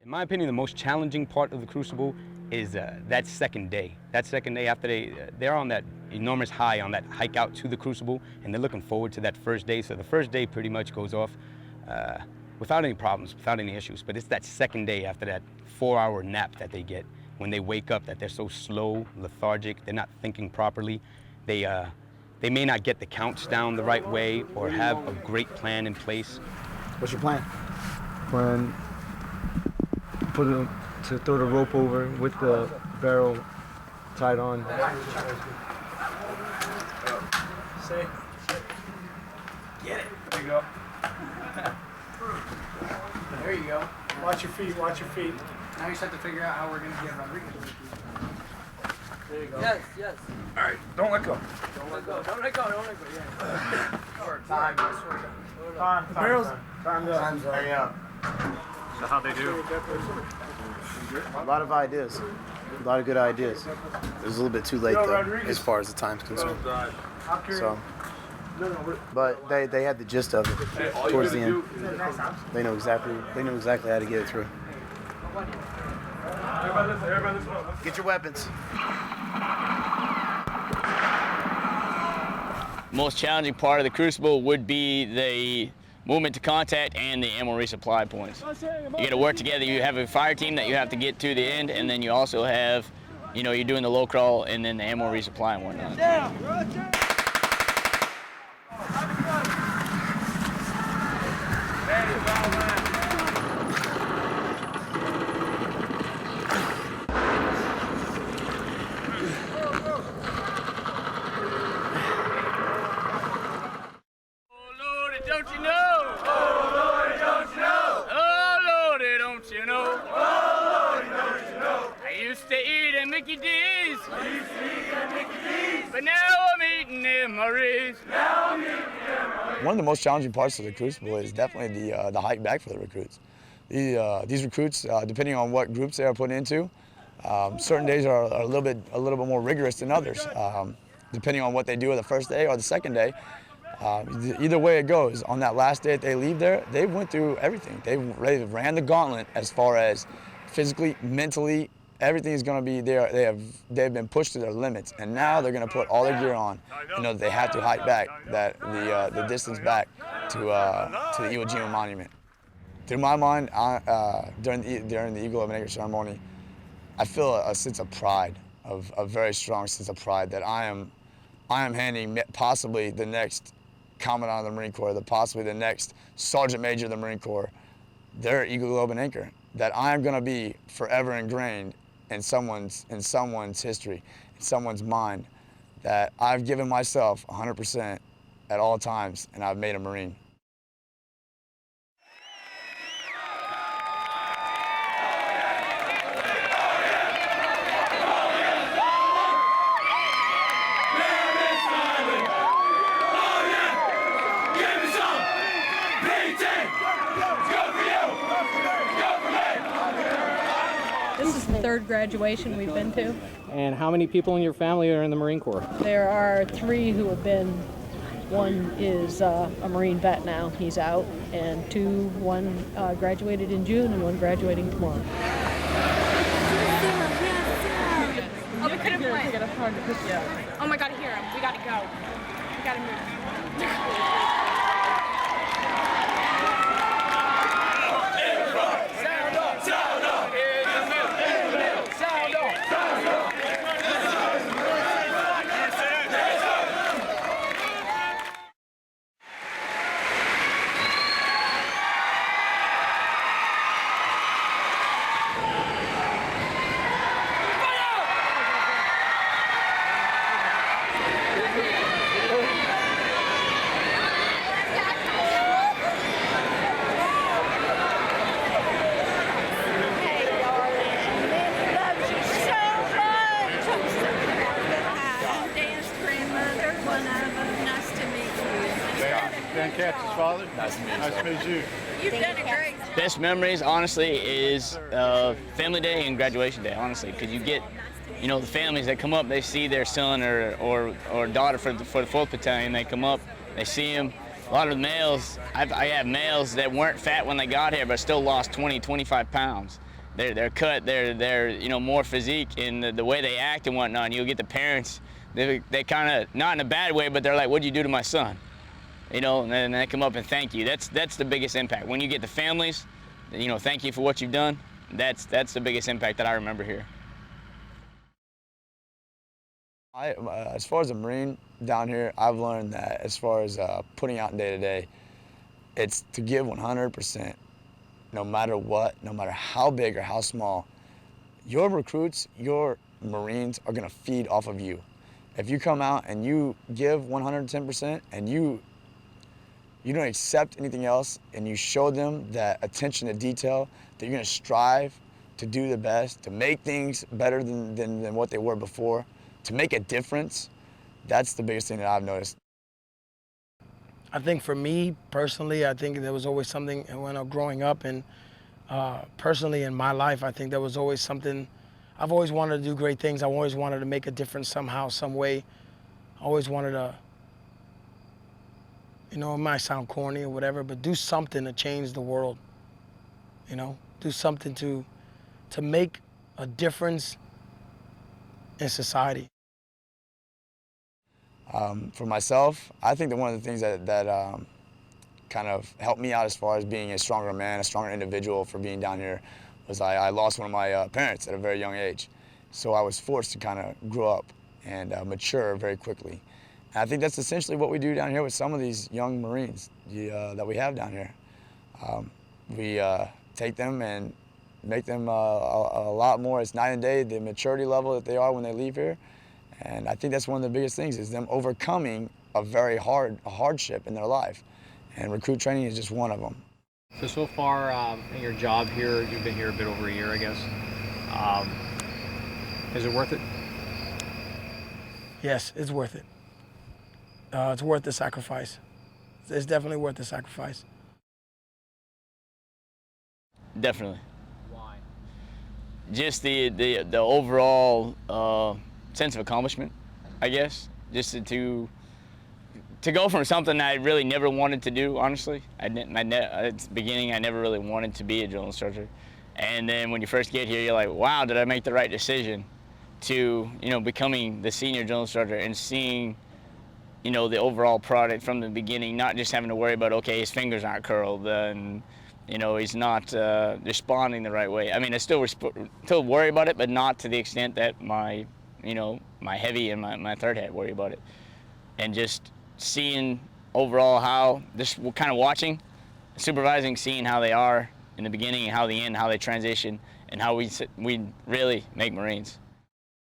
In my opinion, the most challenging part of the Crucible is that second day. That second day after they're on that enormous high, on that hike out to the Crucible, and they're looking forward to that first day. So the first day pretty much goes off without any problems, without any issues. But it's that second day after that 4-hour nap that they get, when they wake up, that they're so slow, lethargic, they're not thinking properly. They may not get the counts down the right way or have a great plan in place. What's your plan? To throw the rope over with the barrel tied on. Say. Get it. There you go. There you go. Watch your feet, watch your feet. Now you just have to figure out how we're going to get Rodriguez. There you go. Yes, yes. All right, don't let go. Don't let go, don't let go, don't let go, yeah. Time. Time's up. Hang out. So how they do? A lot of ideas. A lot of good ideas. It was a little bit too late though, as far as the time's concerned. So, but they had the gist of it towards the end. They know exactly how to get it through. Get your weapons. Most challenging part of the Crucible would be the movement to contact and the ammo resupply points. You got to work together. You have a fire team that you have to get to the end, and then you also have, you're doing the low crawl and then the ammo resupply and whatnot. Mickey D's. But now I'm eating MREs. One of the most challenging parts of the Crucible is definitely the hike back for the recruits. These recruits, depending on what groups they are put into, certain days are a little bit more rigorous than others. Depending on what they do the first day or the second day, either way it goes, on that last day that they leave there, they went through everything. They ran the gauntlet as far as physically, mentally. Everything is going to be there. They've been pushed to their limits, and now they're going to put all their gear on. They have to hike back the distance back to the Iwo Jima monument. Through my mind, during the Eagle of an Acre ceremony, I feel a sense of pride, a very strong sense of pride that I am handing possibly the next Commandant of the Marine Corps, possibly the next Sergeant Major of the Marine Corps, their Eagle, Globe, and Anchor, that I am going to be forever ingrained in someone's history, in someone's mind, that I've given myself 100% at all times, and I've made a Marine. This is the third graduation we've been to. And how many people in your family are in the Marine Corps? There are 3 who have been. One is a Marine vet now, he's out, and one graduated in June and one graduating tomorrow. Oh, we couldn't play. Oh my God, hear him. We gotta go. We gotta move. Captain's father. Nice to meet you. You've done a great job. Best memories, honestly, is family day and graduation day, honestly, because you get, the families that come up, they see their son or daughter for the 4th Battalion, they come up, they see him. A lot of the males, I have males that weren't fat when they got here, but still lost 20, 25 pounds. they're cut, they're you know, more physique in the way they act and whatnot. And you'll get the parents, they kind of, not in a bad way, but they're like, what'd you do to my son? You know, and then they come up and thank you. That's the biggest impact. When you get the families, you know, thank you for what you've done. That's the biggest impact that I remember here. As far as a Marine down here, I've learned that as far as putting out day to day, it's to give 100%, no matter what, no matter how big or how small. Your recruits, your Marines are gonna feed off of you. If you come out and you give 110% and you don't accept anything else, and you show them that attention to detail, that you're gonna strive to do the best, to make things better than what they were before, to make a difference, that's the biggest thing that I've noticed. I think for me, personally, I think there was always something when I was growing up, and personally in my life, I think there was always something. I've always wanted to do great things. I always wanted to make a difference somehow, some way. I always wanted to, you know, it might sound corny or whatever, but do something to change the world. You know, do something to make a difference in society. For myself, I think that one of the things that kind of helped me out as far as being a stronger man, a stronger individual for being down here, was I lost one of my parents at a very young age. So I was forced to kind of grow up and mature very quickly. And I think that's essentially what we do down here with some of these young Marines that we have down here. We take them and make them a lot more. It's night and day, the maturity level that they are when they leave here. And I think that's one of the biggest things, is them overcoming a very hardship in their life. And recruit training is just one of them. So far in your job here, you've been here a bit over a year, I guess. Is it worth it? Yes, it's worth it. It's worth the sacrifice. It's definitely worth the sacrifice. Definitely. Why? Just the overall sense of accomplishment, I guess. Just to go from something I really never wanted to do, honestly. At the beginning, I never really wanted to be a drill instructor. And then when you first get here, you're like, wow, did I make the right decision? To, you know, becoming the senior drill instructor and seeing, you know, the overall product from the beginning, not just having to worry about, okay, his fingers aren't curled and, you know, he's not responding the right way. I mean, I still worry about it, but not to the extent that my heavy and my third head worry about it. And just seeing overall how, just kind of watching, supervising, seeing how they are in the beginning and how they end, how they transition, and how we really make Marines.